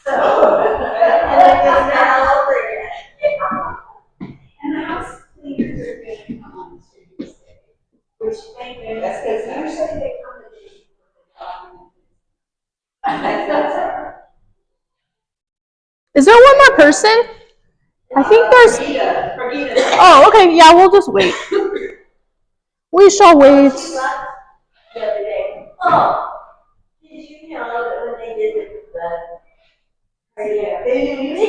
So, and then it's not all over again. And the house cleaners are going to come on Tuesday, which thank goodness, because usually they come the day before the dog. Is there one more person? I think there's. Oh, okay. Yeah, we'll just wait. We shall wait. The other day. Oh, did you know that when they did the they didn't use it.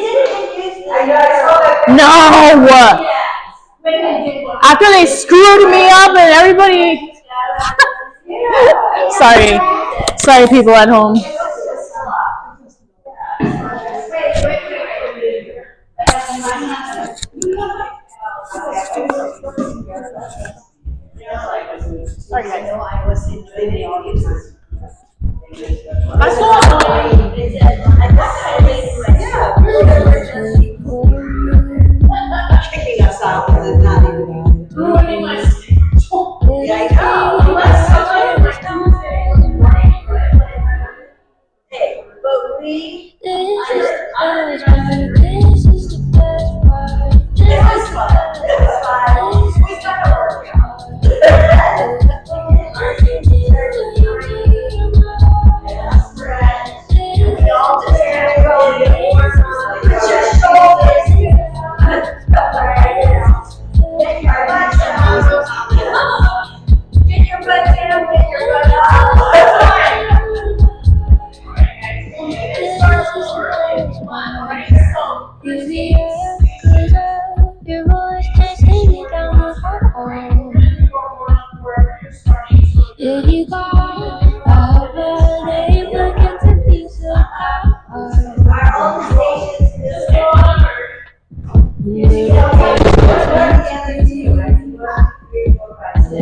I know, I saw that. No. Yes. After they screwed me up and everybody. Sorry, people at home. Sorry, I know I was in the video. That's so annoying. Kicking us out because it's not even ruining my schedule. Yeah, I know. Hey, but we. This is the best part. It was fun. We got to work out. We all just had to go and get more. Put your shoulders. Get your butt down, get your butt up. Your voice just take me down the hall. If you go out there, they look at the piece of Our own stations is water. You know, what's the other two? 1, 2, 3, 4, 5, 6.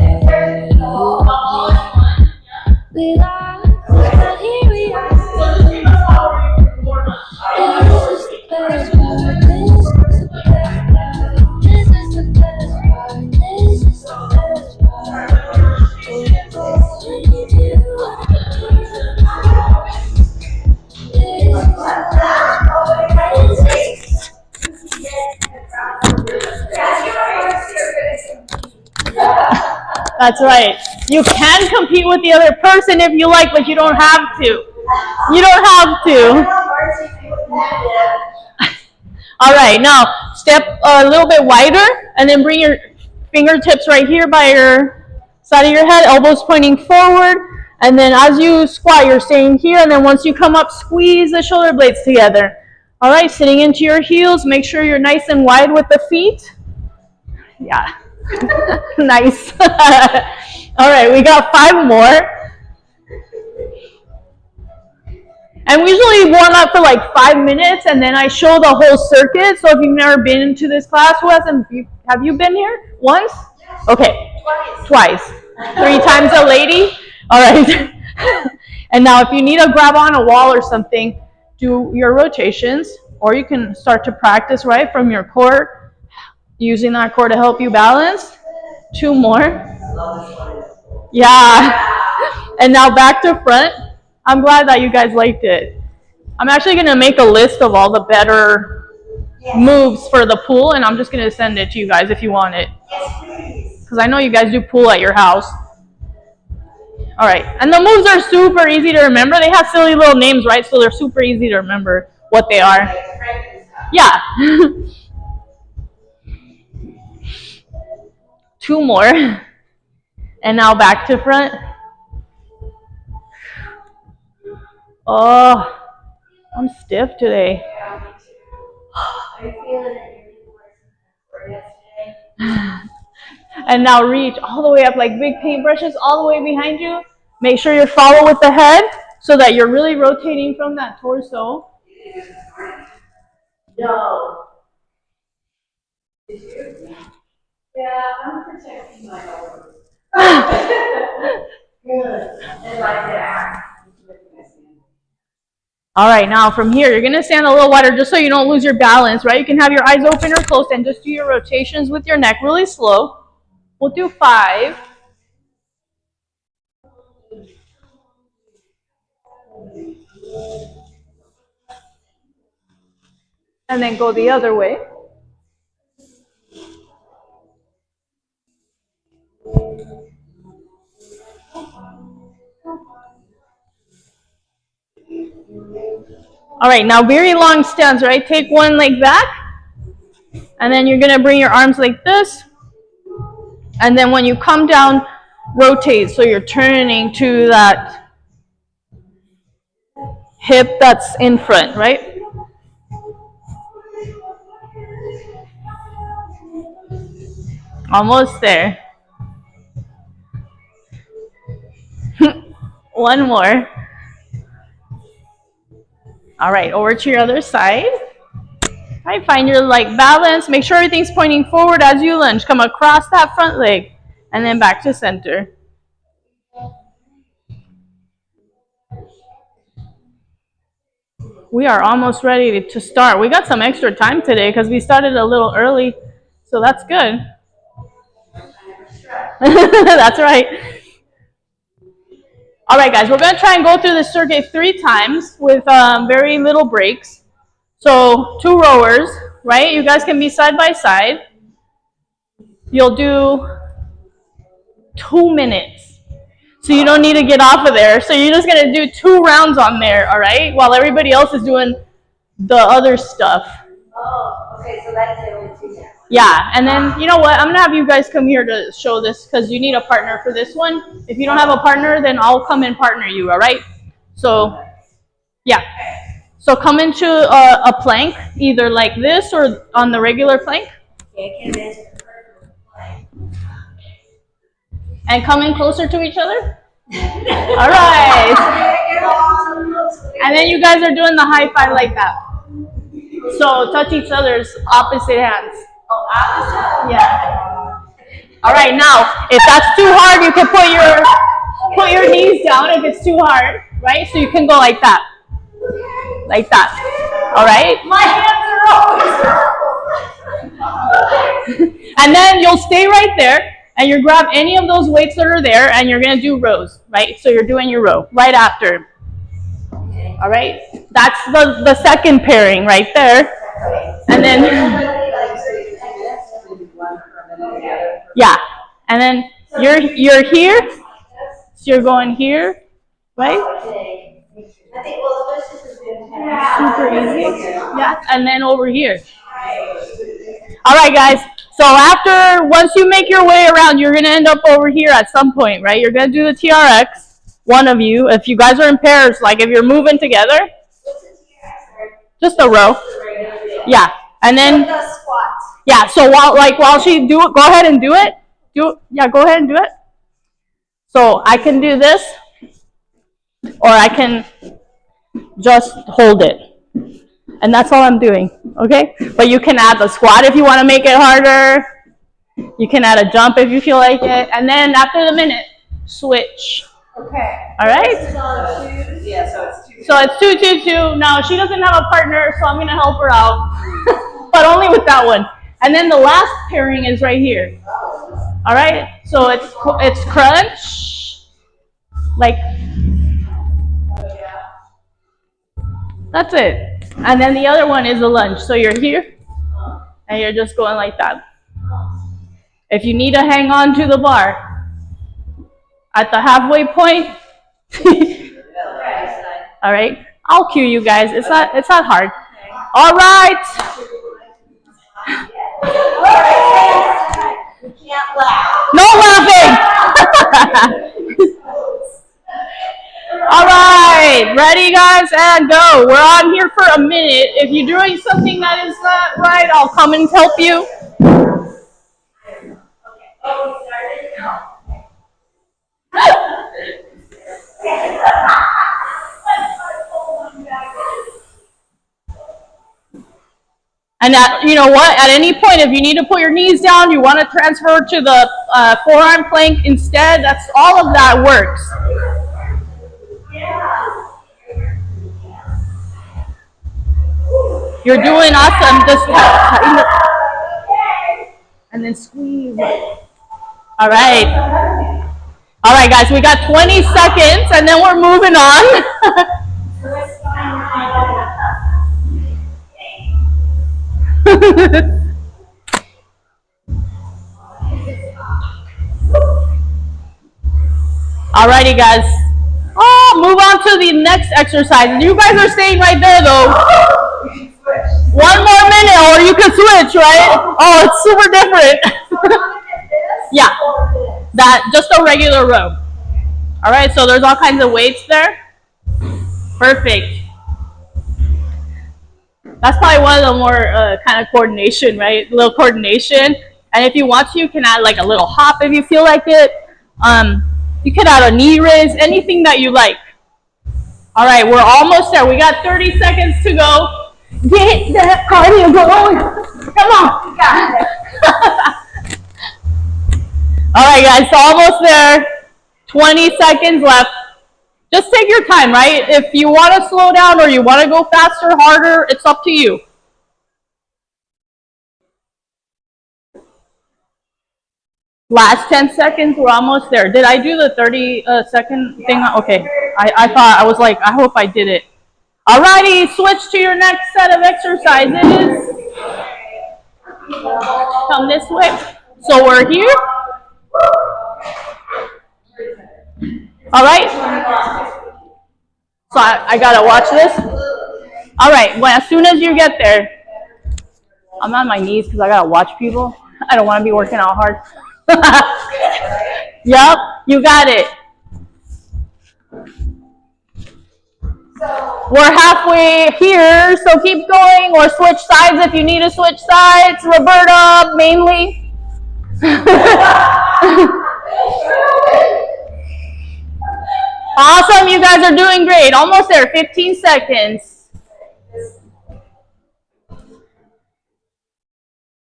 we laugh, but here we are. This is the best part. This is the best part. This is the best part. That's right. You can compete with the other person if you like, but you don't have to. You don't have to. All right, now step a little bit wider and then bring your fingertips right here by your side of your head, elbows pointing forward. And then as you squat, you're staying here. And then once you come up, squeeze the shoulder blades together. All right, sitting into your heels. Make sure you're nice and wide with the feet. Yeah. Nice. All right, we got 5 more. And we usually warm up for like 5 minutes, and then I show the whole circuit. So if you've never been to this class, have you been here? Once? Okay. Twice. 3 times a lady? All right. And now if you need to grab on a wall or something, do your rotations, or you can start to practice right from your core, using that core to help you balance. 2 more. Yeah. And now back to front. I'm glad that you guys liked it. I'm actually going to make a list of all the better moves for the pool, and I'm just going to send it to you guys if you want it. Because I know you guys do pool at your house. All right. And the moves are super easy to remember. They have silly little names, right? So they're super easy to remember what they are. Yeah. 2 more. And now back to front. Oh, I'm stiff today. And now reach all the way up like big paintbrushes all the way behind you. Make sure you follow with the head so that you're really rotating from that torso. No. Did you? Yeah, I'm protecting my elbows. Good. And like that. All right, now from here, you're going to stand a little wider just so you don't lose your balance, right? You can have your eyes open or closed and just do your rotations with your neck really slow. We'll do 5. And then go the other way. All right, now very long stance, right? Take one like that. And then you're gonna bring your arms like this. And then when you come down, rotate. So you're turning to that hip that's in front, right? Almost there. One more. All right, over to your other side. All right, find your balance. Make sure everything's pointing forward as you lunge. Come across that front leg and then back to center. We are almost ready to start. We got some extra time today because we started a little early, so that's good. That's right. All right, guys, we're going to try and go through the circuit 3 times with very little breaks. So 2 rowers, right? You guys can be side by side. You'll do 2 minutes. So you don't need to get off of there. So you're just going to do 2 rounds on there, all right? While everybody else is doing the other stuff. Oh, okay, so that's the only 2 now. Yeah, and then, you know what? I'm going to have you guys come here to show this because you need a partner for this one. If you don't have a partner, then I'll come and partner you, all right? So, yeah. So come into a plank, either like this or on the regular plank. Okay, I can imagine the plank. And come in closer to each other. All right. And then you guys are doing the high five like that. So touch each other's opposite hands. Oh, opposite? Yeah. All right, now, if that's too hard, you can put your knees down if it's too hard, right? So you can go like that. Like that. All right? My hands are always And then you'll stay right there, and you grab any of those weights that are there, and you're going to do rows, right? So you're doing your row right after. All right? That's the second pairing right there. And then... Yeah, and then you're here, so you're going here, right? I think, well, this is good. Super easy. Yeah, and then over here. All right, guys. So once you make your way around, you're gonna end up over here at some point, right? You're gonna do the TRX. One of you, if you guys are in pairs, like if you're moving together, just a row. Yeah, and then. The squats. Yeah, so while she do it, go ahead and do it. Yeah, go ahead and do it. So I can do this, or I can just hold it. And that's all I'm doing, okay? But you can add the squat if you want to make it harder. You can add a jump if you feel like it. And then after the minute, switch. Okay. All right? This is on 2. Yeah, so it's 2. So it's 2, 2, 2. Now, she doesn't have a partner, so I'm going to help her out. But only with that one. And then the last pairing is right here. All right? So it's crunch. Like, that's it. And then the other one is a lunge. So you're here, and you're just going like that. If you need to hang on to the bar, at the halfway point, all right? I'll cue you guys. It's not hard. All right. You can't laugh. No laughing. All right, ready, guys, and go. We're on here for a minute. If you're doing something that is not right, I'll come and help you. Oh, we started? No. And you know what? At any point, if you need to put your knees down, you want to transfer to the forearm plank instead, that's all of that works. You're doing awesome. Just tighten it. And then squeeze. All right. All right, guys, we got 20 seconds, and then we're moving on. Alrighty, guys. Oh, move on to the next exercise. You guys are staying right there, though. One more minute, or you can switch, right? Oh, it's super different. Yeah, that just a regular row. All right, so there's all kinds of weights there. Perfect. That's probably one of the more kind of coordination, right? A little coordination. And if you want to, you can add like a little hop if you feel like it. You can add a knee raise, anything that you like. All right, we're almost there. We got 30 seconds to go. Get that cardio going. Come on. You got it. All right, guys, so almost there. 20 seconds left. Just take your time, right? If you want to slow down or you want to go faster, harder, it's up to you. Last 10 seconds, we're almost there. Did I do the 30-second thing? Okay, I thought, I was like, I hope I did it. Alrighty, switch to your next set of exercises. Come this way. So we're here. All right. So I gotta watch this. All right. Well, as soon as you get there, I'm on my knees because I gotta watch people. I don't want to be working out hard. Yup, you got it. We're halfway here, so keep going or switch sides if you need to switch sides. Roberta, mainly. Awesome, you guys are doing great. Almost there, 15 seconds.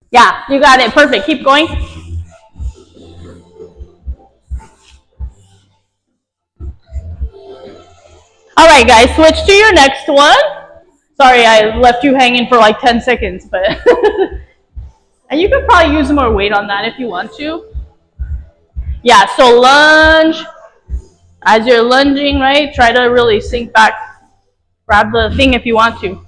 Yeah, you got it, perfect. Keep going. All right, guys, switch to your next one. Sorry, I left you hanging for like 10 seconds, but and you could probably use more weight on that if you want to. Yeah, so lunge. As you're lunging, right, try to really sink back. Grab the thing if you want to.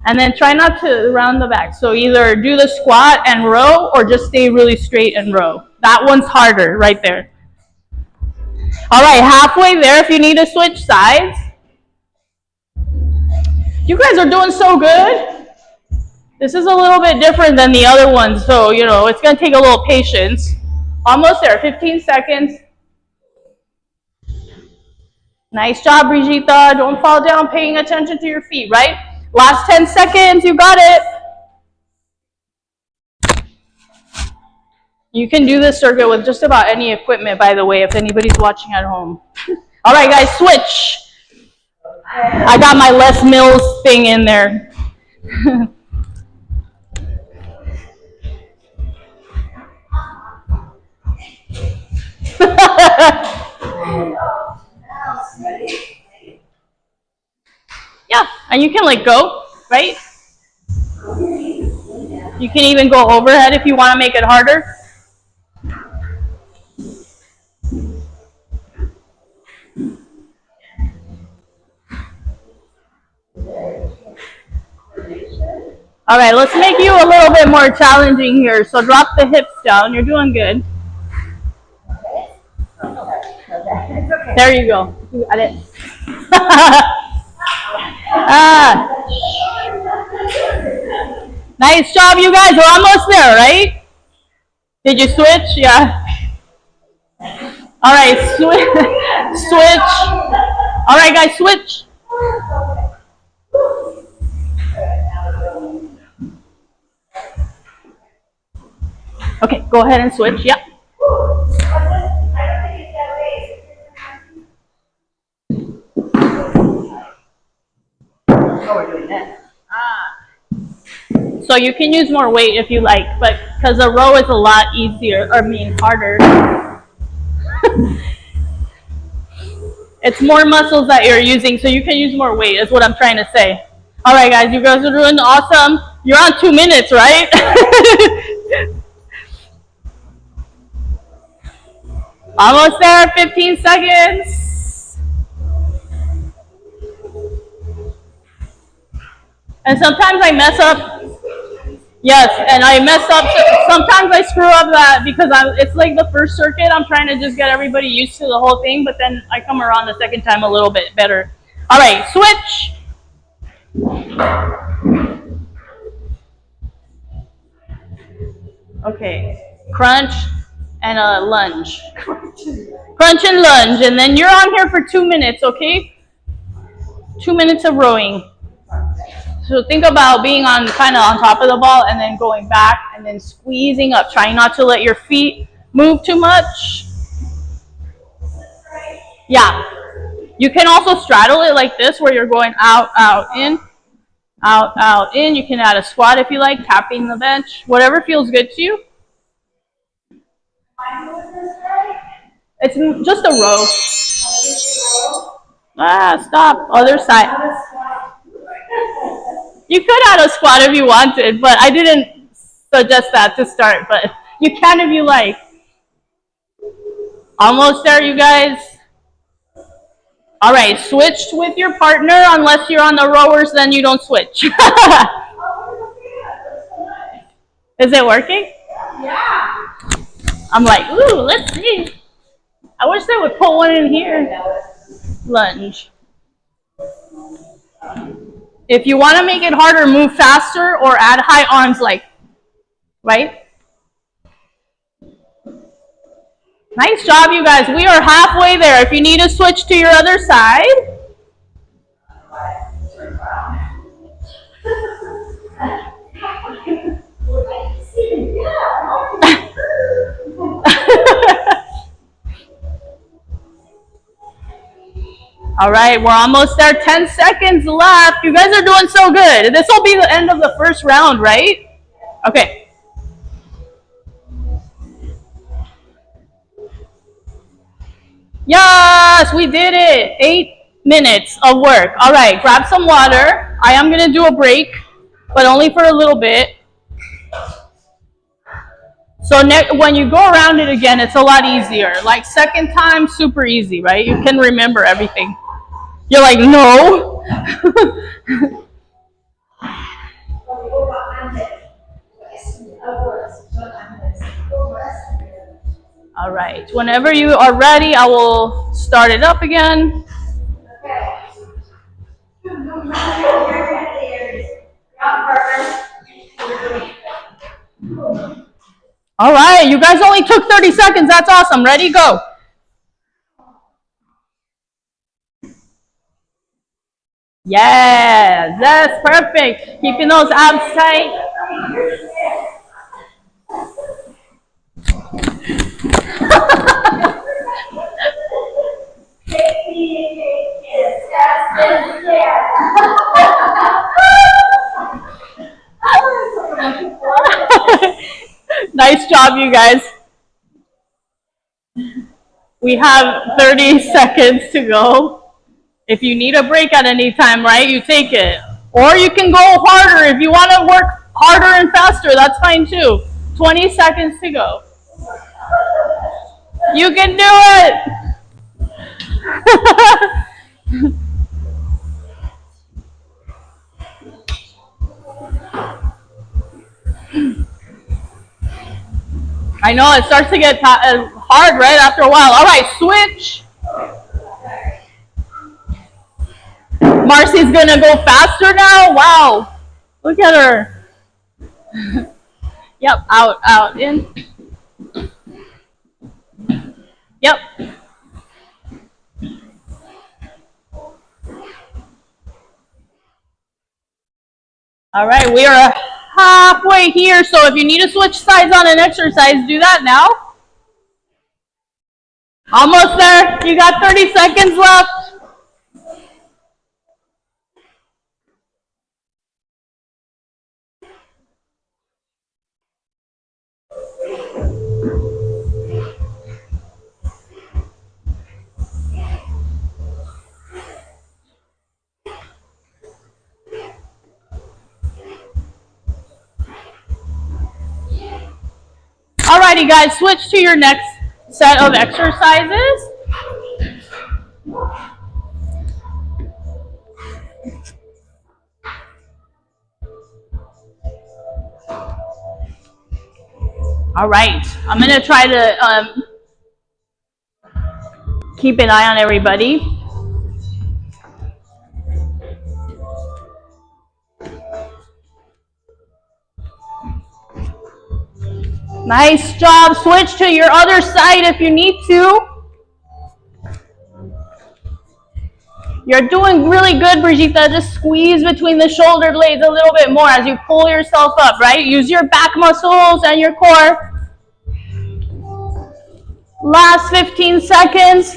And then try not to round the back. So either do the squat and row or just stay really straight and row. That one's harder right there. All right, halfway there if you need to switch sides. You guys are doing so good. This is a little bit different than the other ones, so, you know, it's going to take a little patience. Almost there, 15 seconds. Nice job, Brigitte. Don't fall down paying attention to your feet, right? Last 10 seconds, you got it. You can do this circuit with just about any equipment, by the way, if anybody's watching at home. All right, guys, switch. I got my Les Mills thing in there. Yeah, and you can like go, right? You can even go overhead if you want to make it harder. All right, let's make you a little bit more challenging here. So drop the hips down. You're doing good. There you go. You got it. Nice job, you guys. We're almost there, right? Did you switch? Yeah. All right, switch. All right, guys, switch. Okay, go ahead and switch. Yep. So you can use more weight if you like, but because a row is a lot easier, harder. It's more muscles that you're using, so you can use more weight, is what I'm trying to say. All right, guys, you guys are doing awesome. You're on 2 minutes, right? Almost there, 15 seconds. And sometimes I mess up. Yes, and I mess up. Sometimes I screw up that because it's like the first circuit. I'm trying to just get everybody used to the whole thing, but then I come around the second time a little bit better. All right, switch. Okay, crunch and a lunge. Crunch and lunge, and then you're on here for 2 minutes, okay? 2 minutes of rowing. So think about being on kind of on top of the ball and then going back and then squeezing up, trying not to let your feet move too much. Yeah. You can also straddle it like this where you're going out, out, in. Out, out, in. You can add a squat if you like, tapping the bench. Whatever feels good to you. It's just a row. Ah, stop. Other side. You could add a squat if you wanted, but I didn't suggest that to start, but you can if you like. Almost there, you guys. All right, switch with your partner. Unless you're on the rowers, then you don't switch. Is it working? Yeah. I'm like, ooh, let's see. I wish they would put one in here. Lunge. If you want to make it harder, move faster or add high arms like, right? Nice job, you guys. We are halfway there. If you need to switch to your other side. All right, we're almost there. 10 seconds left. You guys are doing so good. This will be the end of the first round, right? Okay. Yes, we did it. 8 minutes of work. All right, grab some water. I am going to do a break, but only for a little bit. So when you go around it again, it's a lot easier. Like second time, super easy, right? You can remember everything. You're like, no. All right. Whenever you are ready, I will start it up again. All right. You guys only took 30 seconds. That's awesome. Ready? Go. Yes, that's perfect. Keeping those abs tight. Nice job, you guys. We have 30 seconds to go. If you need a break at any time, right, you take it. Or you can go harder. If you want to work harder and faster, that's fine too. 20 seconds to go. You can do it. I know it starts to get hard right after a while. All right, switch. Marcy's gonna go faster now. Wow, look at her. Yep, out, out, in. Yep. All right, we are halfway here. So if you need to switch sides on an exercise, do that now. Almost there. You got 30 seconds left. Alrighty guys, switch to your next set of exercises. All right, I'm gonna try to keep an eye on everybody. Nice job. Switch to your other side if you need to. You're doing really good, Brigitte. Just squeeze between the shoulder blades a little bit more as you pull yourself up, right? Use your back muscles and your core. Last 15 seconds.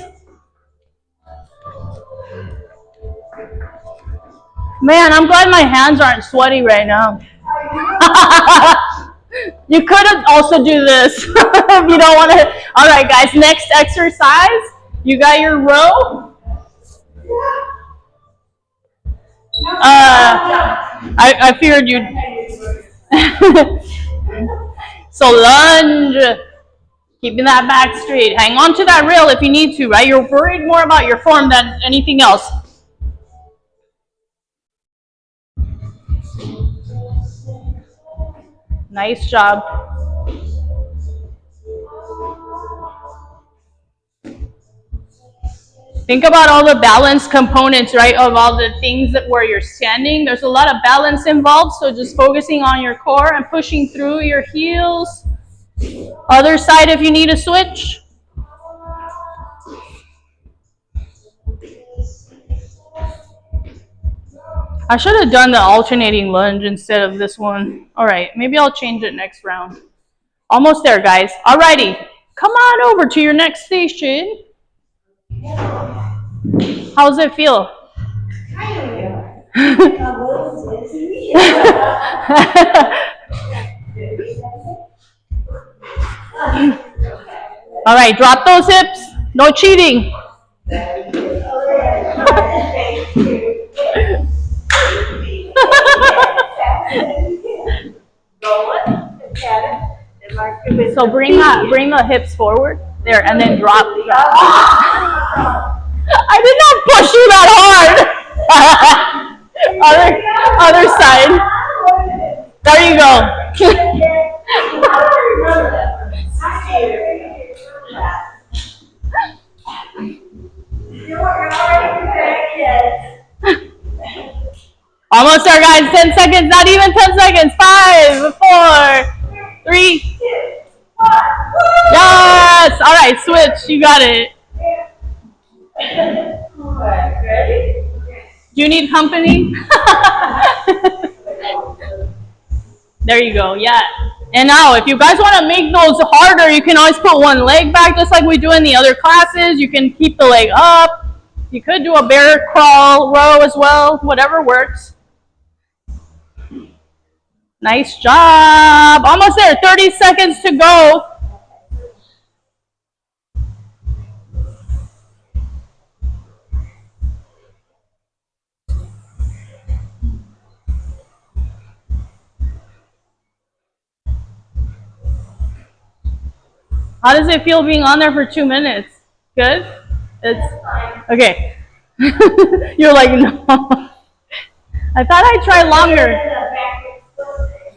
Man, I'm glad my hands aren't sweaty right now. You could also do this if you don't want to. All right, guys, next exercise. You got your row. I feared you'd. So lunge, keeping that back straight. Hang on to that rail if you need to, right? You're worried more about your form than anything else. Nice job. Think about all the balance components, right, of all the things that where you're standing. There's a lot of balance involved, so just focusing on your core and pushing through your heels. Other side if you need to switch. I should have done the alternating lunge instead of this one. All right, maybe I'll change it next round. Almost there, guys. Alrighty, come on over to your next station. How's it feel? All right, drop those hips. No cheating. So bring the hips forward there, and then drop. I did not push you that hard. Other side. There you go. Almost there, guys. 10 seconds. Not even 10 seconds. 5, 4, 3. Yes. All right. Switch. You got it. Do you need company? There you go. Yeah. And now, if you guys want to make those harder, you can always put one leg back, just like we do in the other classes. You can keep the leg up. You could do a bear crawl row as well. Whatever works. Nice job. Almost there. 30 seconds to go. How does it feel being on there for 2 minutes? Good? It's okay. You're like, no. I thought I'd try longer.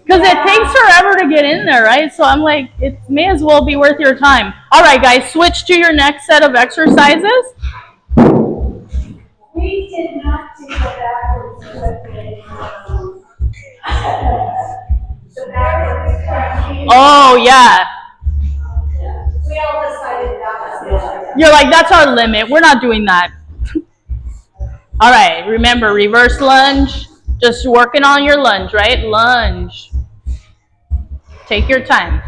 Because it takes forever to get in there, right? So I'm like, it may as well be worth your time. All right, guys, switch to your next set of exercises. We did not do the backwards flipping. The backwards crunching. Oh, yeah. We all decided that was good. You're like, that's our limit. We're not doing that. All right, remember, reverse lunge. Just working on your lunge, right? Lunge. Take your time.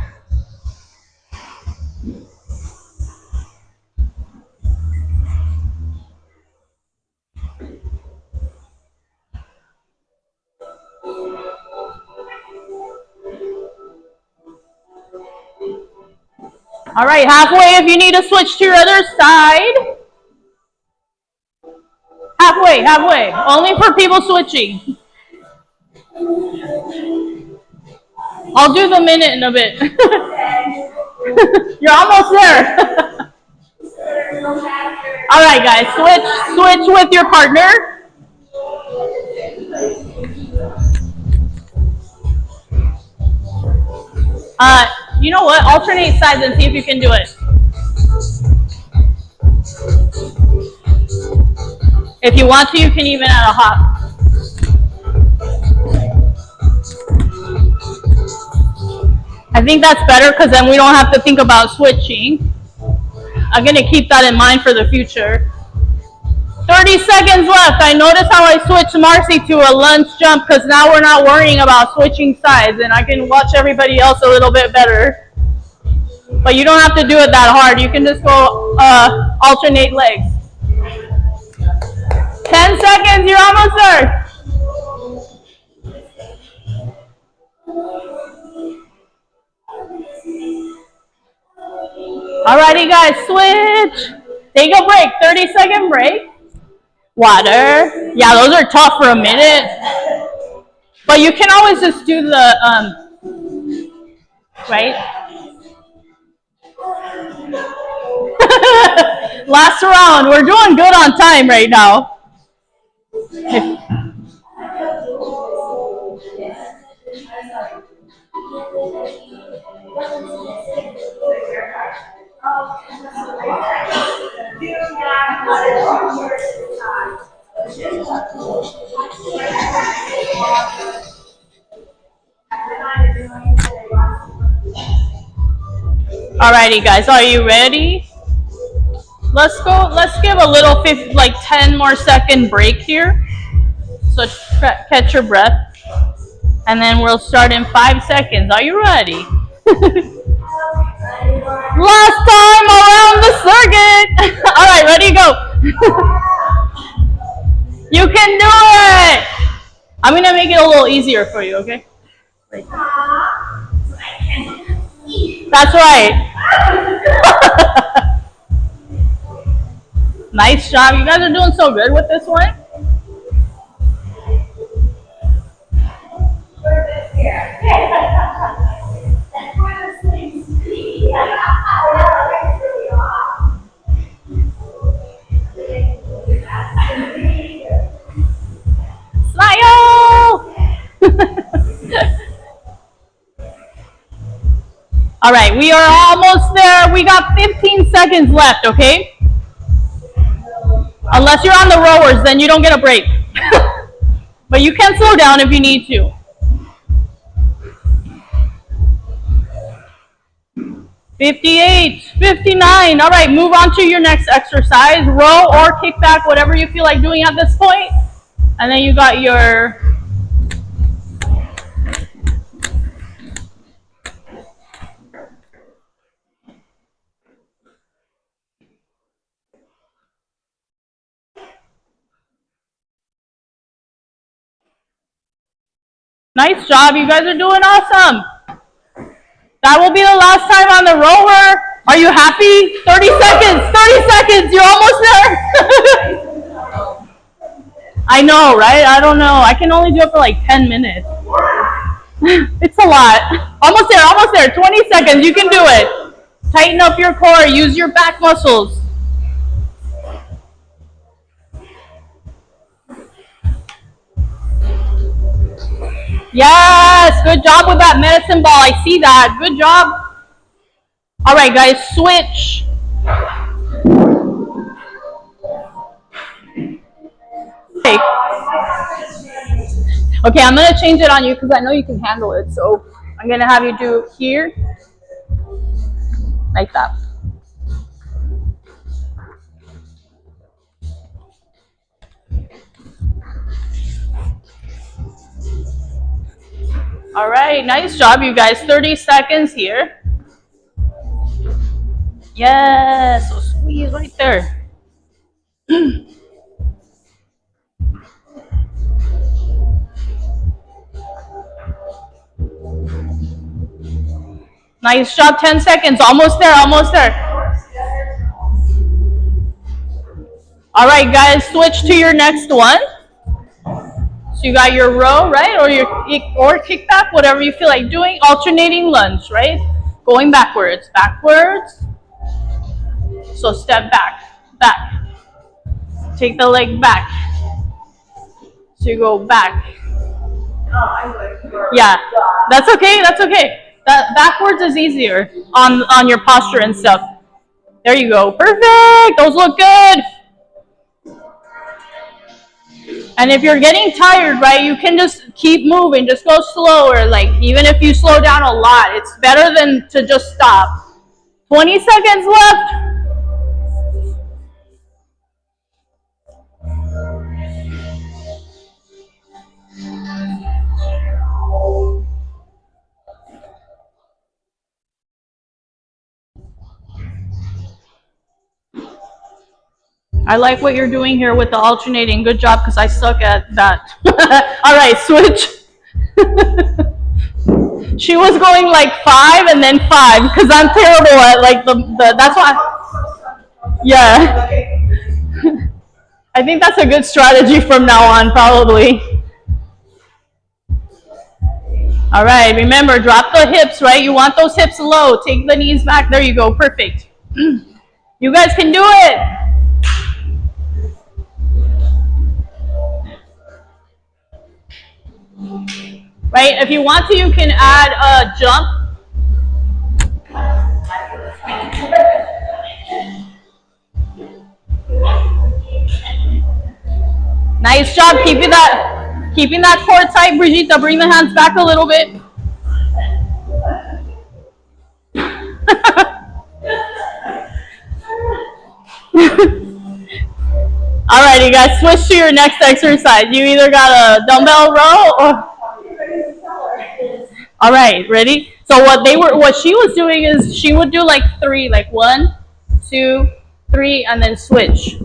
All right, halfway if you need to switch to your other side. Halfway, halfway. Only for people switching. I'll do the minute in a bit. You're almost there. All right, guys, switch with your partner. You know what? Alternate sides and see if you can do it. If you want to, you can even add a hop. I think that's better because then we don't have to think about switching. I'm going to keep that in mind for the future. 30 seconds left. I noticed how I switched Marcy to a lunge jump because now we're not worrying about switching sides and I can watch everybody else a little bit better. But you don't have to do it that hard. You can just go alternate legs. 10 seconds, you're almost there. Alrighty guys, switch. Take a break, 30-second break. Water. Yeah, those are tough for a minute. But you can always just do the, right? Last round. We're doing good on time right now. Alrighty guys, are you ready? Let's go, let's give a little 10 more second break here. So catch your breath. And then we'll start in 5 seconds. Are you ready? Last time around the circuit. Alright, ready, go. You can do it. I'm gonna make it a little easier for you, okay? That's right. Nice job. You guys are doing so good with this one. Smile! All right, we are almost there. We got 15 seconds left, okay? Unless you're on the rowers, then you don't get a break. But you can slow down if you need to. $58.59. All right, move on to your next exercise. Row or kick back, whatever you feel like doing at this point. And then you got your nice job. You guys are doing awesome. That will be the last time on the rower. Are you happy? 30 seconds. 30 seconds. You're almost there. I know, right? I don't know. I can only do it for like 10 minutes. It's a lot. Almost there. Almost there. 20 seconds. You can do it. Tighten up your core. Use your back muscles. Yes, good job with that medicine ball. I see that. Good job. All right, guys, switch. Okay, I'm going to change it on you because I know you can handle it. So I'm going to have you do here, like that. All right, nice job, you guys. 30 seconds here. Yes, so squeeze right there. Nice job, 10 seconds. Almost there, almost there. All right, guys, switch to your next one. So you got your row, right? Or kick back, whatever you feel like doing. Alternating lunge, right? Going backwards, backwards. So step back, back. Take the leg back. So you go back. Yeah, that's okay, that's okay. That backwards is easier on your posture and stuff. There you go. Perfect. Those look good. And if you're getting tired, right, you can just keep moving. Just go slower. Like, even if you slow down a lot, it's better than to just stop. 20 seconds left. I like what you're doing here with the alternating. Good job, because I suck at that. All right, switch. She was going like 5 and then 5, because I'm terrible at like the that's why. Yeah. I think that's a good strategy from now on, probably. All right, remember, drop the hips, right? You want those hips low. Take the knees back. There you go. Perfect. You guys can do it. Right? If you want to, you can add a jump. Nice job keeping that core tight, Brigitte. Bring the hands back a little bit. Alrighty, guys, switch to your next exercise. You either got a dumbbell row or. All right, ready? So what she was doing is she would do like 3, like 1, 2, 3, and then switch,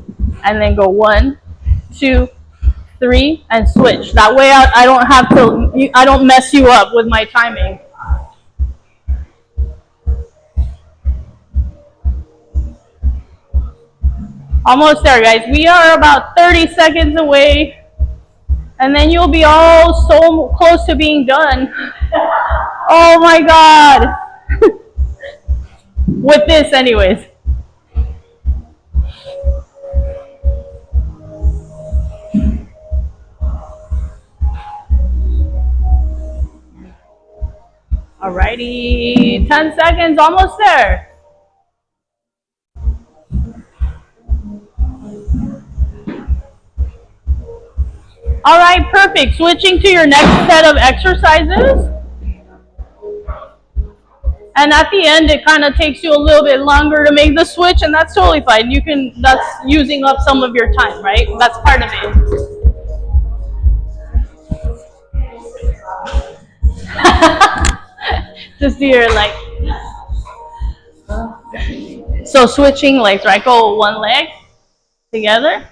and then go 1, 2, 3, and switch. That way I don't have to. I don't mess you up with my timing. Almost there, guys. We are about 30 seconds away, and then you'll be all so close to being done. Oh my God. With this, anyways. Alrighty, 10 seconds, almost there. All right, perfect. Switching to your next set of exercises. And at the end, it kind of takes you a little bit longer to make the switch, and that's totally fine. That's using up some of your time, right? That's part of it. Just do your like. So switching legs, right? Go one leg together,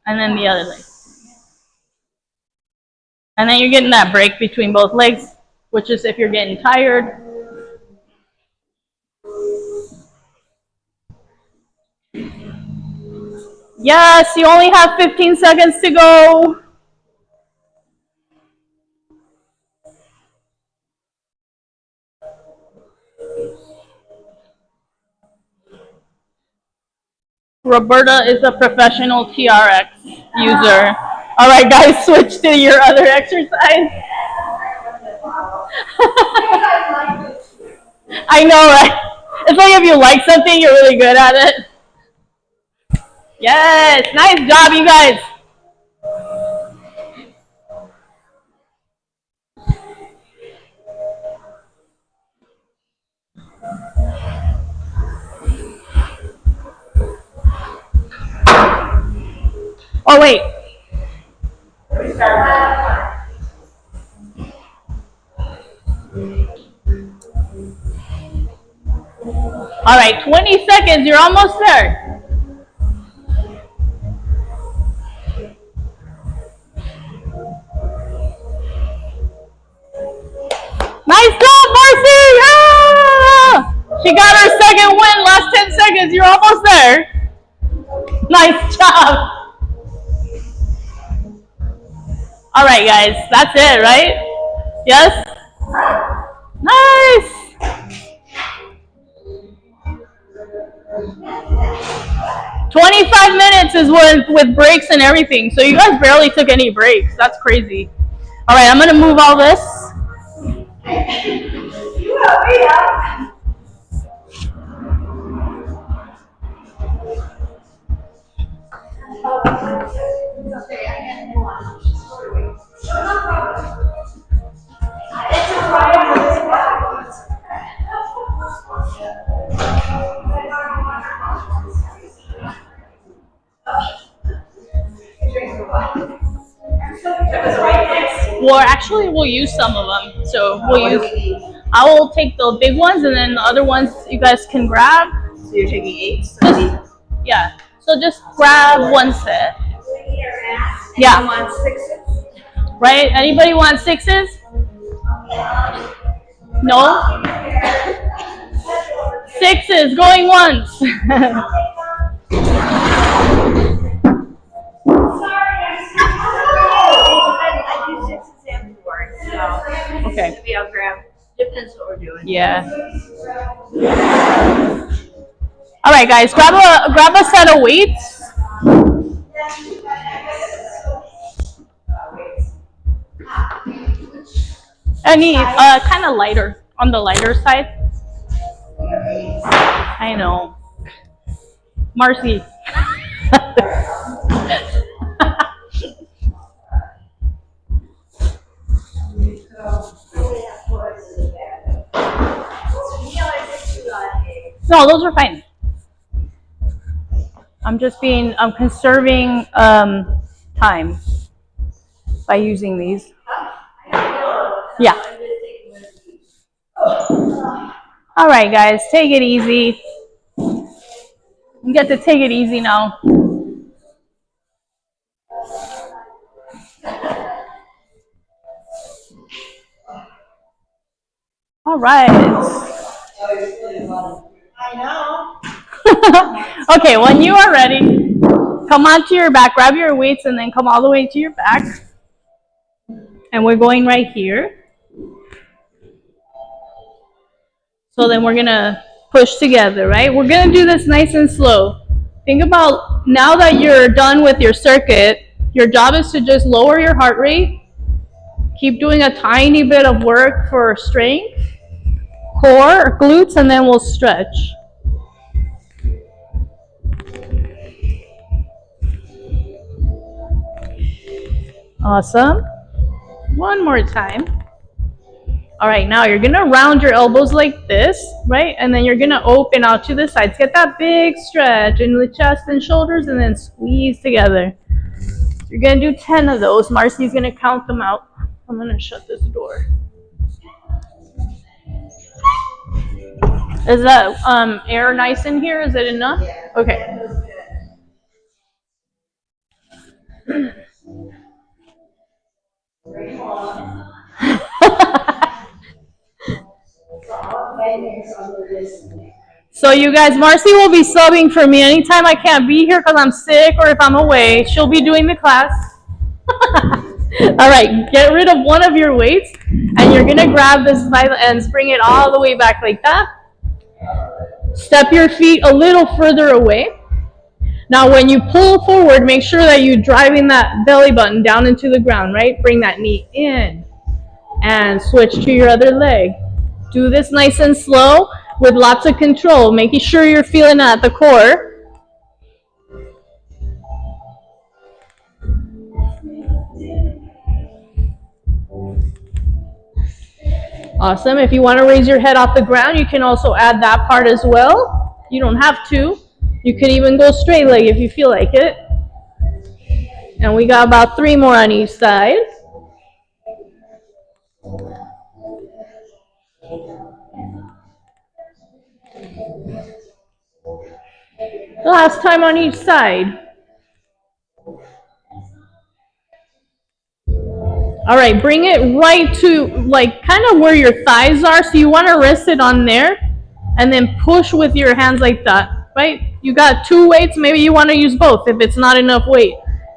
and then the other leg. And then you're getting that break between both legs, which is if you're getting tired. Yes, you only have 15 seconds to go. Roberta is a professional TRX user. All right, guys, switch to your other exercise. I know, right? It's like if you like something, you're really good at it. Yes, nice job, you guys. Oh, wait. All right, 20 seconds. You're almost there. Nice job, Marcy! Ah! She got her second win. Last 10 seconds. You're almost there. Nice job. All right, guys. That's it, right? Yes? Nice. 25 minutes is with breaks and everything. So you guys barely took any breaks. That's crazy. All right, I'm going to move all this. You help me up. Okay, I can't go on. No problem. It's a problem. Well, actually, we'll use some of them. So we'll use. I will take the big ones, and then the other ones you guys can grab. So you're taking 8? Yeah. So just grab one set. Yeah. You want 6s? Right? Anybody want 6s? No? 6s going once. I do 6s and 4s, so Okay. maybe I'll grab. Depends what we're doing. Yeah. All right, guys, grab a set of weights. Any kind of lighter, on the lighter side. I know. Marcy. No, those are fine. I'm conserving time by using these. Yeah. All right, guys, take it easy. You get to take it easy now. All right. I know. Okay, when you are ready, come onto your back, grab your weights, and then come all the way to your back. And we're going right here. So then we're gonna push together, right? We're gonna do this nice and slow. Think about now that you're done with your circuit, your job is to just lower your heart rate. Keep doing a tiny bit of work for strength, core, glutes, and then we'll stretch. Awesome. One more time. All right, now you're gonna round your elbows like this, right? And then you're gonna open out to the sides. Get that big stretch in the chest and shoulders, and then squeeze together. You're gonna do 10 of those. Marcy's gonna count them out. I'm gonna shut this door. Is that air nice in here? Is it enough? Yeah. Okay. So you guys, Marcy will be subbing for me anytime I can't be here because I'm sick or if I'm away. She'll be doing the class. All right, get rid of one of your weights, and you're gonna grab this by the ends, bring it all the way back like that. Step your feet a little further away. Now when you pull forward, make sure that you're driving that belly button down into the ground, right? Bring that knee in and switch to your other leg. Do this nice and slow with lots of control, making sure you're feeling at the core. Awesome. If you want to raise your head off the ground, you can also add that part as well. You don't have to. You could even go straight leg if you feel like it. And we got about 3 more on each side. Last time on each side. All right, bring it right to like kind of where your thighs are. So you want to rest it on there and then push with your hands like that, right? You got 2 weights, maybe you want to use both if it's not enough weight.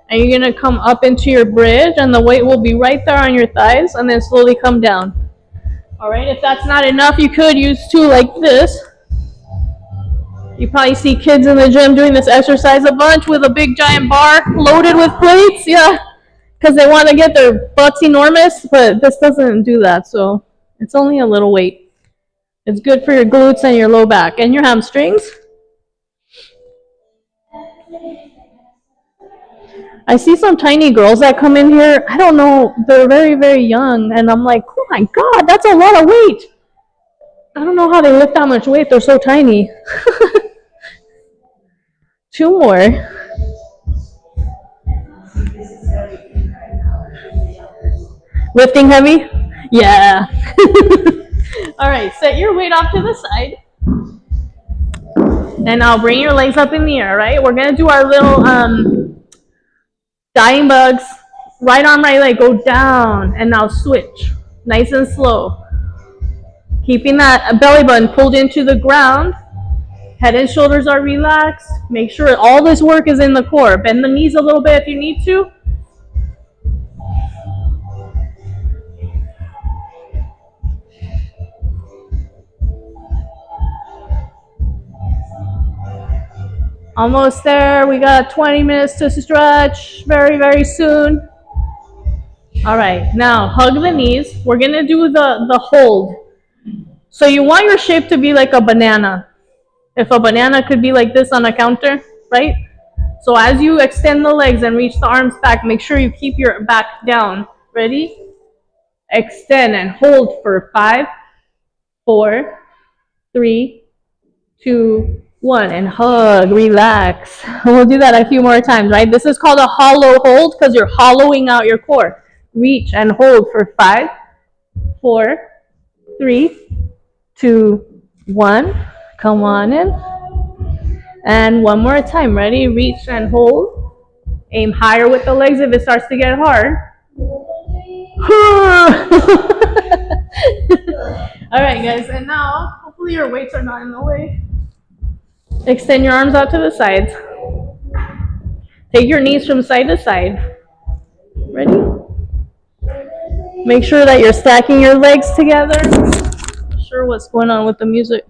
And you're going to come up into your bridge and the weight will be right there on your thighs and then slowly come down. All right, if that's not enough, you could use 2 like this. You probably see kids in the gym doing this exercise a bunch with a big giant bar loaded with plates, yeah. Because they want to get their butts enormous, but this doesn't do that, so it's only a little weight. It's good for your glutes and your low back and your hamstrings. I see some tiny girls that come in here. I don't know, they're very, very young. And I'm like, oh my God, that's a lot of weight. I don't know how they lift that much weight. They're so tiny. 2 more. Lifting heavy? Yeah. All right, set your weight off to the side. And now bring your legs up in the air, right? We're going to do our little dying bugs. Right arm, right leg, go down. And now switch. Nice and slow. Keeping that belly button pulled into the ground. Head and shoulders are relaxed. Make sure all this work is in the core. Bend the knees a little bit if you need to. Almost there. We got 20 minutes to stretch very, very soon. All right, now hug the knees. We're going to do the hold. So you want your shape to be like a banana. If a banana could be like this on a counter, right? So as you extend the legs and reach the arms back, make sure you keep your back down. Ready? Extend and hold for 5, 4, 3, 2, 1, and hug, relax. We'll do that a few more times, right? This is called a hollow hold because you're hollowing out your core. Reach and hold for 5, 4, 3, 2, 1. Come on in. And one more time. Ready? Reach and hold. Aim higher with the legs if it starts to get hard. All right, guys. And now, hopefully your weights are not in the way. Extend your arms out to the sides. Take your knees from side to side. Ready? Make sure that you're stacking your legs together. Not sure what's going on with the music.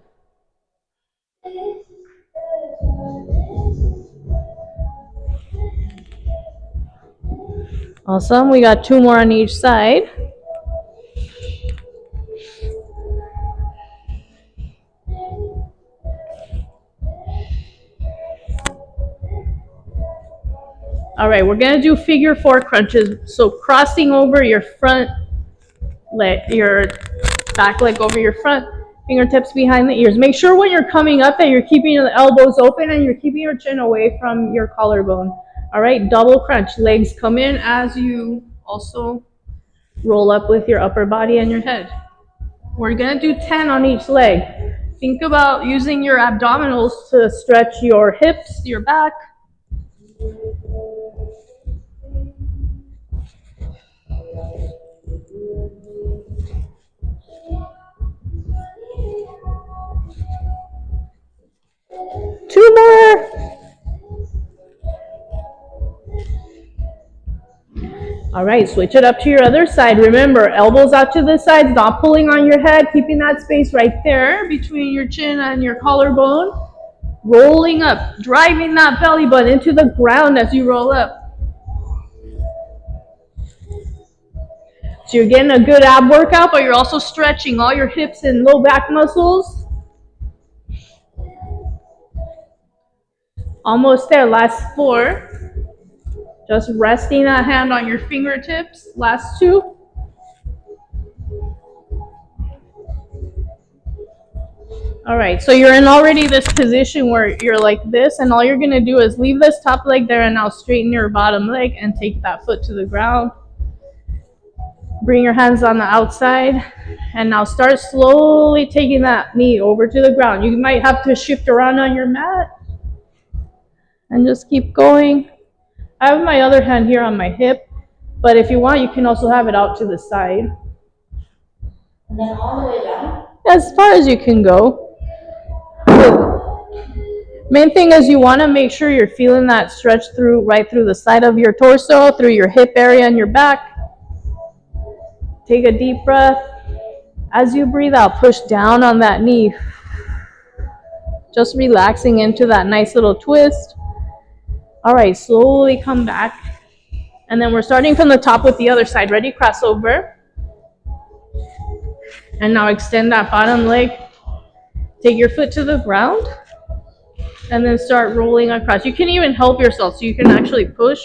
Awesome. We got 2 more on each side. All right, we're gonna do figure 4 crunches. So crossing over your front leg, your back leg over your front, fingertips behind the ears. Make sure when you're coming up that you're keeping your elbows open and you're keeping your chin away from your collarbone. All right, double crunch. Legs come in as you also roll up with your upper body and your head. We're gonna do 10 on each leg. Think about using your abdominals to stretch your hips, your back. Two more. All right, switch it up to your other side. Remember, elbows out to the sides, not pulling on your head, keeping that space right there between your chin and your collarbone. Rolling up, driving that belly button into the ground as you roll up. So you're getting a good ab workout, but you're also stretching all your hips and low back muscles. Almost there, last 4. Just resting that hand on your fingertips. Last 2. All right, so you're in already this position where you're like this, and all you're gonna do is leave this top leg there and now straighten your bottom leg and take that foot to the ground. Bring your hands on the outside, and now start slowly taking that knee over to the ground. You might have to shift around on your mat and just keep going. I have my other hand here on my hip, but if you want, you can also have it out to the side. And then all the way down? As far as you can go. Main thing is you want to make sure you're feeling that stretch through, right through the side of your torso, through your hip area and your back. Take a deep breath. As you breathe out, push down on that knee. Just relaxing into that nice little twist. All right, slowly come back. And then we're starting from the top with the other side. Ready? Cross over. And now extend that bottom leg Take your foot to the ground and then start rolling across. You can even help yourself so you can actually push.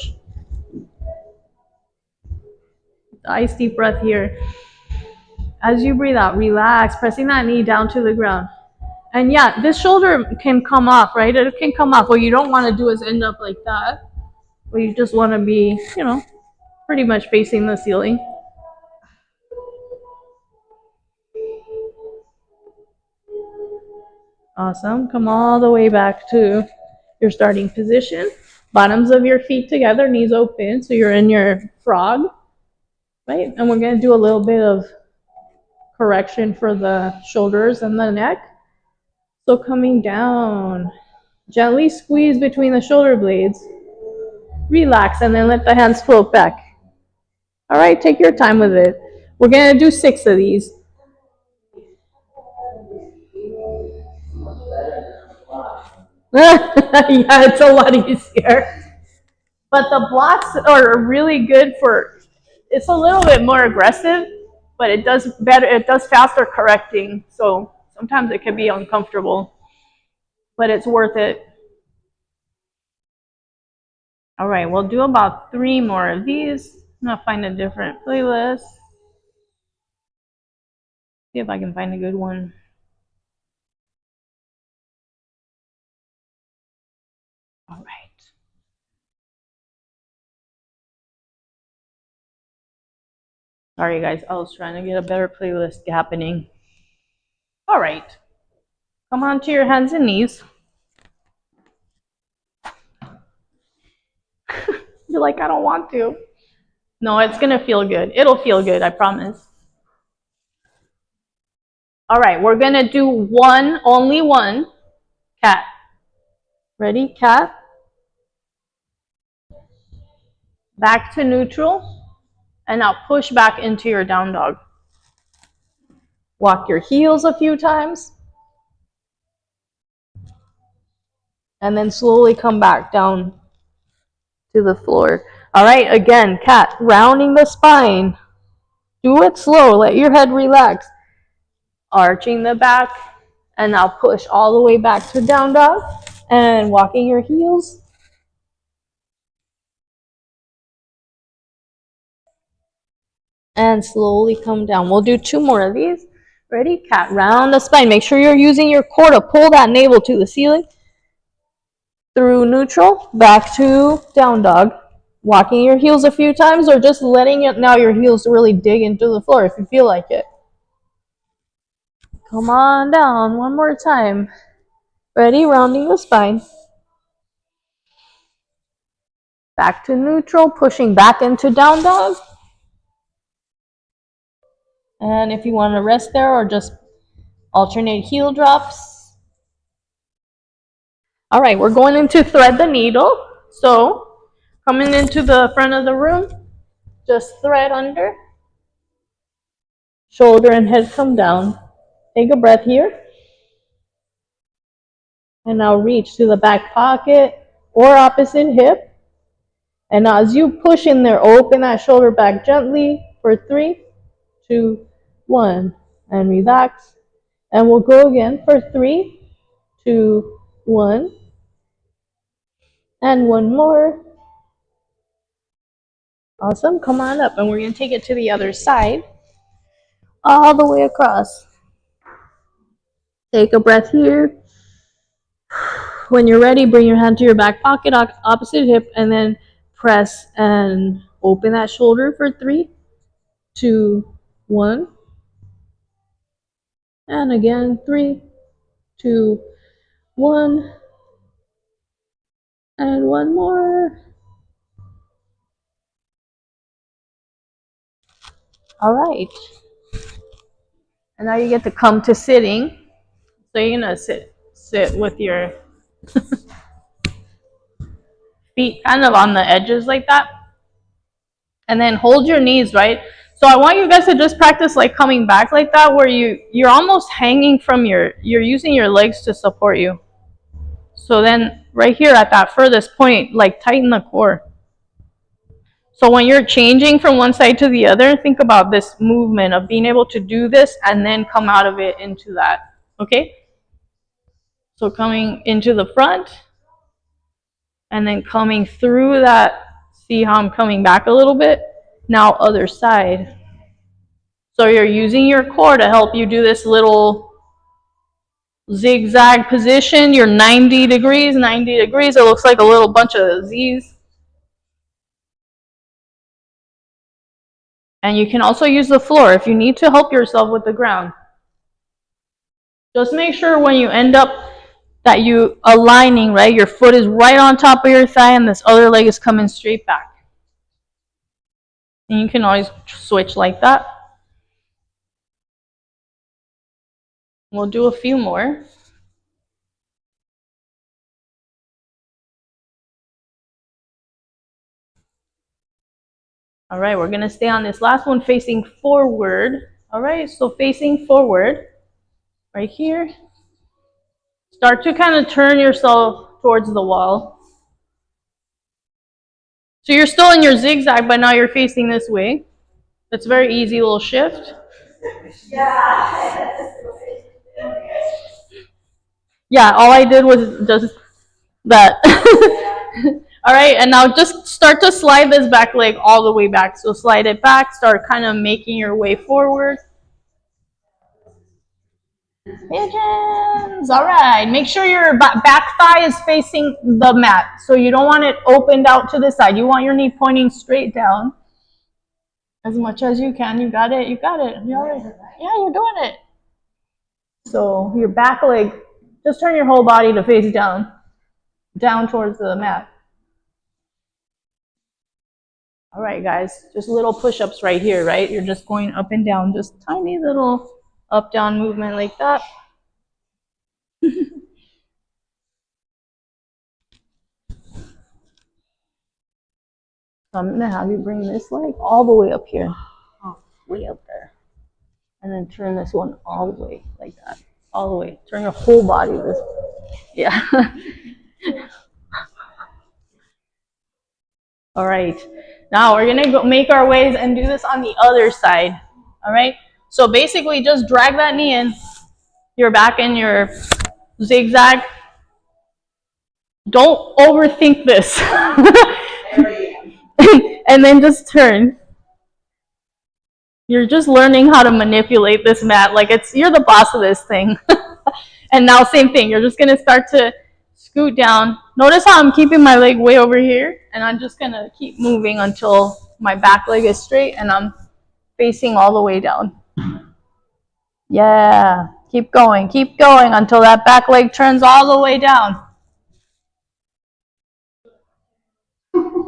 Nice deep breath here. As you breathe out, relax, pressing that knee down to the ground. And yeah, this shoulder can come off, right? It can come off. What you don't want to do is end up like that. Well, you just want to be, pretty much facing the ceiling. Awesome. Come all the way back to your starting position. Bottoms of your feet together, knees open, so you're in your frog, right? And we're going to do a little bit of correction for the shoulders and the neck. So coming down, gently squeeze between the shoulder blades. Relax, and then let the hands float back. All right, take your time with it. We're going to do 6 of these. Yeah, it's a lot easier. But the blocks are really good for, it's a little bit more aggressive, but it does better, it does faster correcting. So sometimes it can be uncomfortable, but it's worth it. All right, we'll do about 3 more of these. I'm gonna find a different playlist. See if I can find a good one. All right. Sorry guys, I was trying to get a better playlist happening. All right. Come onto your hands and knees. You're like, I don't want to. No, it's gonna feel good. It'll feel good, I promise. All right, we're gonna do only one cat. Ready? Cat. Back to neutral. And now push back into your down dog. Walk your heels a few times. And then slowly come back down to the floor. All right, again, cat, rounding the spine. Do it slow, let your head relax. Arching the back, and now push all the way back to down dog, and walking your heels. And slowly come down. We'll do 2 more of these. Ready? Cat, round the spine. Make sure you're using your core to pull that navel to the ceiling. Through neutral, back to down dog. Walking your heels a few times, or just letting it now your heels really dig into the floor if you feel like it. Come on down, one more time. Ready? Rounding the spine. Back to neutral, pushing back into down dog. And if you want to rest there or just alternate heel drops. All right, we're going into thread the needle. So coming into the front of the room, just thread under. Shoulder and head come down. Take a breath here. And now reach to the back pocket or opposite hip. And now as you push in there, open that shoulder back gently for 3, 2, 1. And relax. And we'll go again for 3, 2, 1. And 1 more. Awesome. Come on up. And we're going to take it to the other side. All the way across. Take a breath here. When you're ready, bring your hand to your back pocket, opposite hip, and then press and open that shoulder for 3, 2, 1. And again, 3, 2, 1. And 1 more. All right. And now you get to come to sitting. So you're gonna sit with your feet kind of on the edges like that. And then hold your knees, right? So I want you guys to just practice like coming back like that, where you're almost hanging from you're using your legs to support you. So then right here at that furthest point, like tighten the core. So when you're changing from one side to the other, think about this movement of being able to do this and then come out of it into that, okay? So coming into the front and then coming through that. See how I'm coming back a little bit? Now other side. So you're using your core to help you do this little zigzag position. You're 90 degrees, 90 degrees. It looks like a little bunch of Z's. And you can also use the floor if you need to help yourself with the ground. Just make sure when you end up that you aligning, right? Your foot is right on top of your thigh and this other leg is coming straight back. And you can always switch like that. We'll do a few more. All right, we're gonna stay on this last one facing forward. All right, so facing forward, right here. Start to kind of turn yourself towards the wall. So you're still in your zigzag, but now you're facing this way. That's a very easy little shift. Yeah, all I did was just that. All right, and now just start to slide this back leg all the way back. So slide it back, start kind of making your way forward. Pigeons. All right, make sure your back thigh is facing the mat. So you don't want it opened out to the side. You want your knee pointing straight down as much as you can. You got it, you got it. Yeah, you're doing it. So your back leg, just turn your whole body to face down towards the mat. All right, guys, just little push-ups right here, right? You're just going up and down, just tiny little up-down movement like that. So I'm gonna have you bring this leg all the way up here, way up there. And then turn this one all the way like that, all the way. Turn your whole body this way. Yeah. All right, now we're gonna go make our ways and do this on the other side. All right, so basically just drag that knee in. You're back in your zigzag. Don't overthink this. And then just turn. You're just learning how to manipulate this mat like you're the boss of this thing. And now same thing, you're just gonna start to scoot down. Notice how I'm keeping my leg way over here, and I'm just gonna keep moving until my back leg is straight and I'm facing all the way down. Yeah, keep going until that back leg turns all the way down.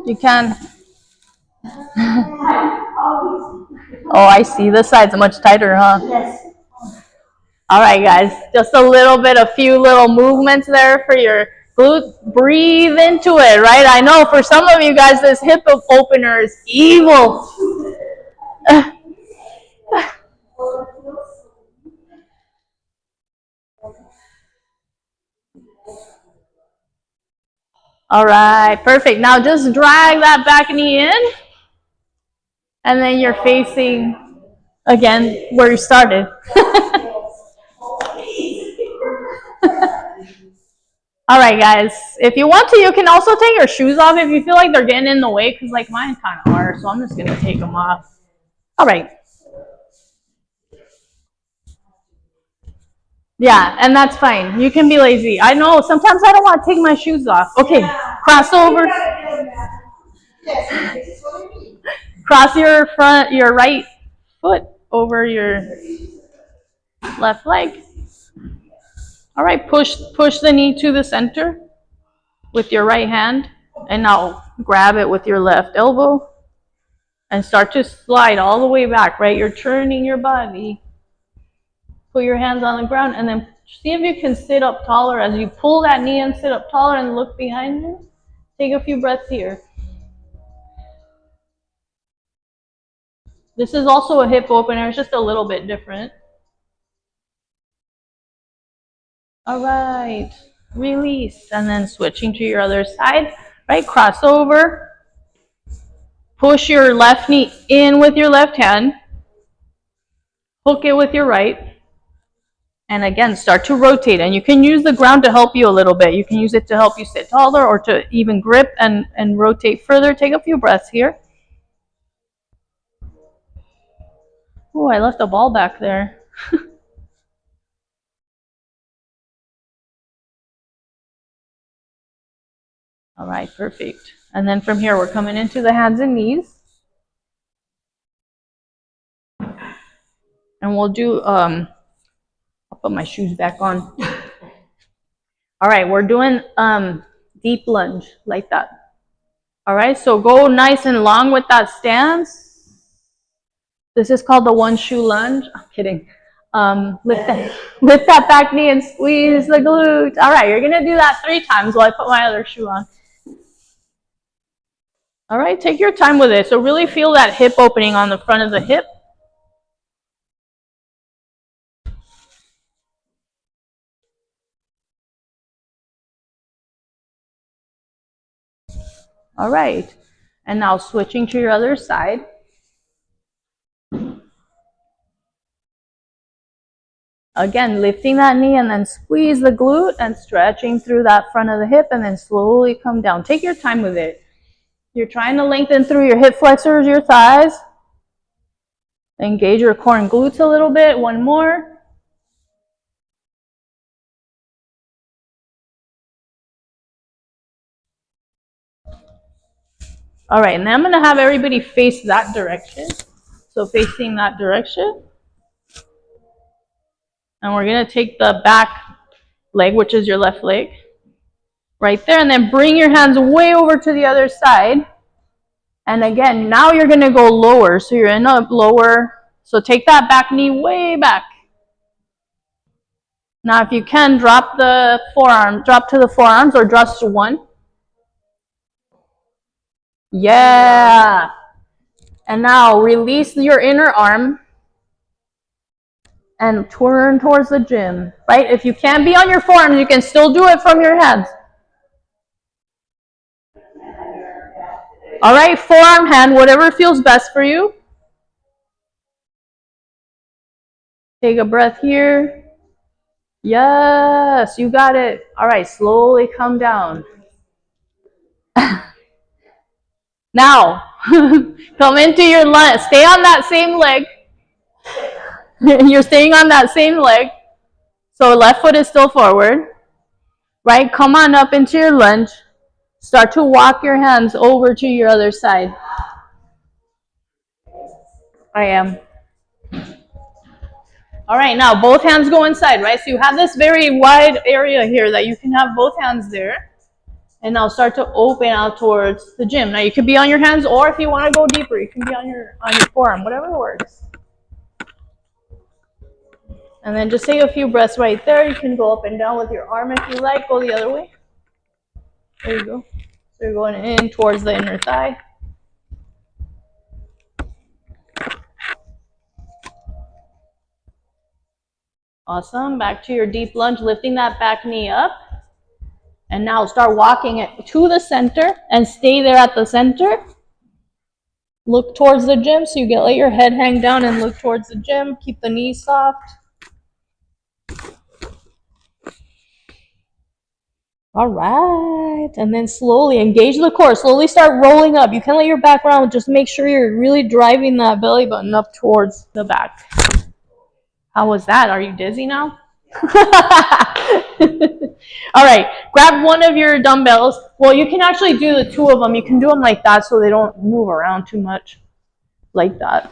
You can. Oh, I see. This side's much tighter, huh? Yes. All right, guys. Just a few little movements there for your glute. Breathe into it, right? I know for some of you guys, this hip opener is evil. All right, perfect. Now just drag that back knee in. And then you're facing, again, where you started. All right, guys. If you want to, you can also take your shoes off if you feel like they're getting in the way, because like mine kind of are, so I'm just going to take them off. All right. Yeah, and that's fine. You can be lazy. I know, sometimes I don't want to take my shoes off. Okay, cross over. Cross your right foot over your left leg. All right, push the knee to the center with your right hand, and now grab it with your left elbow and start to slide all the way back, right? You're turning your body. Put your hands on the ground and then see if you can sit up taller. As you pull that knee and sit up taller and look behind you, take a few breaths here. This is also a hip opener, it's just a little bit different. All right, release, and then switching to your other side, right? Cross over, push your left knee in with your left hand, hook it with your right, And again, start to rotate. And you can use the ground to help you a little bit. You can use it to help you sit taller or to even grip and rotate further. Take a few breaths here. Oh, I left a ball back there. All right, perfect. And then from here, we're coming into the hands and knees. And we'll do, I'll put my shoes back on. All right, we're doing deep lunge like that. All right, so go nice and long with that stance. This is called the one shoe lunge. I'm kidding. Lift that back knee and squeeze the glute. All right, you're gonna do that 3 times while I put my other shoe on. All right, take your time with it. So really feel that hip opening on the front of the hip. All right, and now switching to your other side. Again, lifting that knee and then squeeze the glute and stretching through that front of the hip and then slowly come down. Take your time with it. You're trying to lengthen through your hip flexors, your thighs. Engage your core and glutes a little bit. One more. All right, and then I'm going to have everybody face that direction. So facing that direction. And we're going to take the back leg, which is your left leg, right there. And then bring your hands way over to the other side. And again, now you're going to go lower. So you're in a lower. So take that back knee way back. Now, if you can, drop the forearm, drop to the forearms or just to one. Yeah. And now release your inner arm and turn towards the gym, right? If you can't be on your forearms, you can still do it from your hands. All right, forearm, hand, whatever feels best for you. Take a breath here. Yes, you got it. All right, slowly come down. Now, come into your lunge. Stay on that same leg. You're staying on that same leg. So left foot is still forward. Right? Come on up into your lunge. Start to walk your hands over to your other side. I am. All right, now both hands go inside, right? So you have this very wide area here that you can have both hands there. And now start to open out towards the gym. Now you could be on your hands, or if you want to go deeper, you can be on your forearm, whatever works. And then just take a few breaths right there. You can go up and down with your arm if you like. Go the other way. There you go. So you're going in towards the inner thigh. Awesome. Back to your deep lunge, lifting that back knee up. And now start walking it to the center and stay there at the center. Look towards the gym so you can let your head hang down and look towards the gym. Keep the knees soft. All right. And then slowly engage the core. Slowly start rolling up. You can let your back round. Just make sure you're really driving that belly button up towards the back. How was that? Are you dizzy now? All right, grab one of your dumbbells. Well, you can actually do the 2 of them. You can do them like that so they don't move around too much, like that.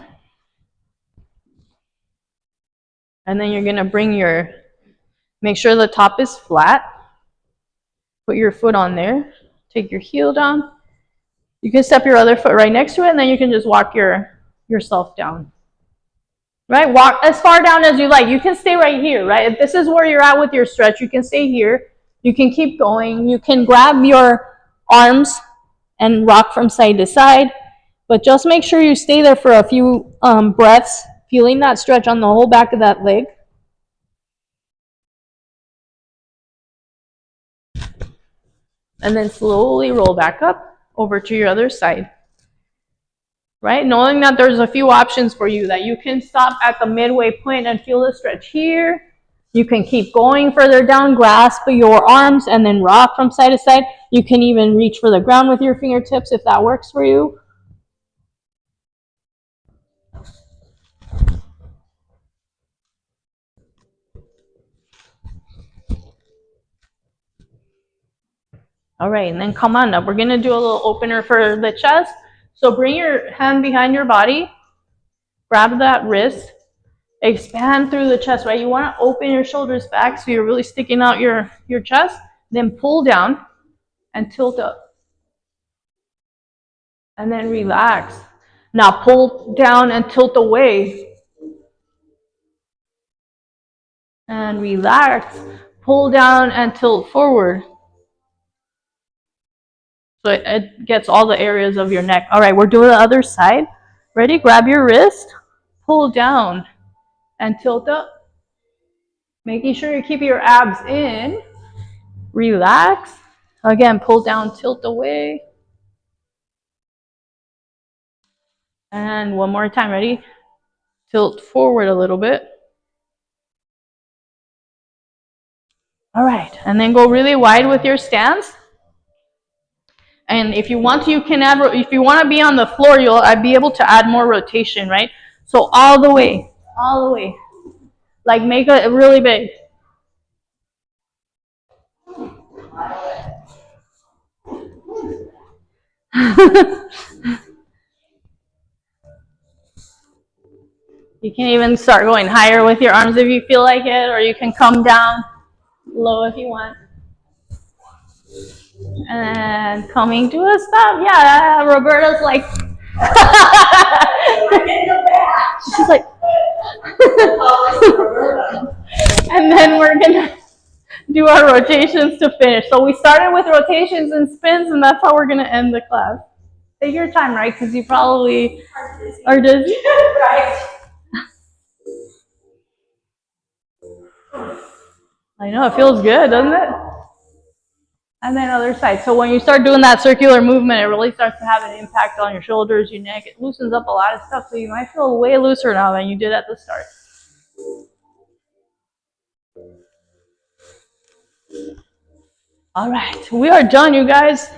And then you're gonna make sure the top is flat. Put your foot on there. Take your heel down. You can step your other foot right next to it, and then you can just walk yourself down. Right, walk as far down as you like. You can stay right here, right? If this is where you're at with your stretch, you can stay here. You can keep going. You can grab your arms and rock from side to side. But just make sure you stay there for a few breaths, feeling that stretch on the whole back of that leg. And then slowly roll back up over to your other side. Right? Knowing that there's a few options for you, that you can stop at the midway point and feel the stretch here, You can keep going further down, grasp your arms, and then rock from side to side. You can even reach for the ground with your fingertips if that works for you. All right, and then come on up. We're gonna do a little opener for the chest. So bring your hand behind your body, grab that wrist, expand through the chest, right? You wanna open your shoulders back so you're really sticking out your chest, then pull down and tilt up. And then relax. Now pull down and tilt away. And relax. Pull down and tilt forward. So it gets all the areas of your neck. All right, we're doing the other side. Ready? Grab your wrist, pull down, and tilt up. Making sure you keep your abs in. Relax. Again, pull down, tilt away. And one more time. Ready? Tilt forward a little bit. All right, and then go really wide with your stance. And if you want to, you can add, if you want to be on the floor, you'll be able to add more rotation, right? So all the way, all the way. Like make it really big. You can even start going higher with your arms if you feel like it, or you can come down low if you want. And coming to a stop. Yeah, Roberta's like, she's like, and then we're gonna do our rotations to finish. So we started with rotations and spins, and that's how we're gonna end the class. Take your time, right? Because you probably are dizzy. Right. I know, it feels good, doesn't it? And then other side. So when you start doing that circular movement, it really starts to have an impact on your shoulders, your neck. It loosens up a lot of stuff. So you might feel way looser now than you did at the start. All right, we are done, you guys.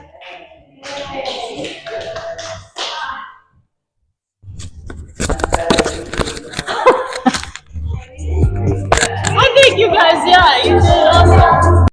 I think you guys, yeah, you did awesome.